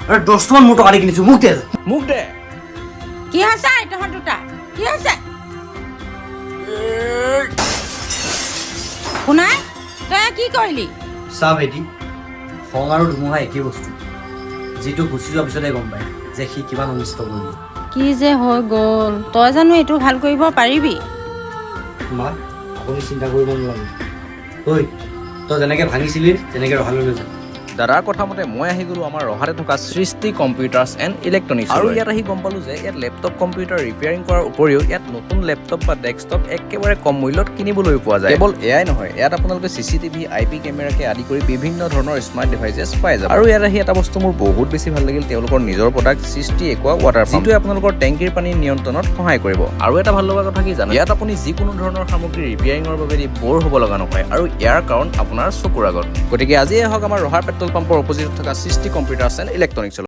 আরে 10 টাকা মোটো গাড়ি কিনেছো মুখ দে কি হৈছে তহঁত দুটা কি হৈছে শুনাই তই কি কৰিলি চা বেটি খং আৰু ধুমুহা একেই বস্তু যিটো গুচি যোৱাৰ পিছতে গম পায় যে সি কিমান অনিষ্ট কৰিলে কি যে হৈ গ'ল তই জানো এইটো ভাল কৰিব পাৰিবি মা আপুনি চিন্তা কৰিব নালাগে ঐ তই যেনেকৈ ভাঙিছিলি তেনেকৈ ৰহালৈ লৈ যা দাদাৰ কথা মতে মই আহি গ'লো আমাৰ ৰহাতে থকা সৃষ্টি কম্পিউটাৰ্ছ এণ্ড ইলেক্ট্ৰনিক্স আৰু ইয়াত আহি গম পালোঁ যে ইয়াত লেপটপ কম্পিউটাৰ ৰিপেয়াৰিং কৰাৰ উপৰিও ইয়াত নতুন লেপটপ বা ডেস্কটপ একেবাৰে কম মূল্যত কিনিবলৈ পোৱা যায় কেৱল এয়াই নহয় ইয়াত আপোনালোকে CCTV IP কেমেৰাকে আদি কৰি বিভিন্ন ধৰণৰ স্মাৰ্ট ডিভাইচেছ পাই যাব আৰু ইয়াত আহি এটা বস্তু মোৰ বহুত বেছি ভাল লাগিল তেওঁলোকৰ নিজৰ প্ৰডাক্ট সৃষ্টি একোৱা ৱাটাৰ পাম্প যিটোৱে আপোনালোকৰ টেংকিৰ পানী নিয়ন্ত্ৰণত সহায় কৰিব আৰু এটা ভাল লগা কথা কি জানে ইয়াত আপুনি যিকোনো ধৰণৰ সামগ্ৰী ৰিপেয়াৰিঙৰ বাবে বৰ হ'ব লগা নহয় আৰু ইয়াৰ কাৰণ আপোনাৰ চকুৰ আগত গতিকে আজি আহক আমাৰ ৰহাৰ পেট্ৰল পাম্পৰ অপজিটত থকা সৃষ্টি কম্পিউটাৰ্ছ এণ্ড ইলেক্ট্ৰনিক্স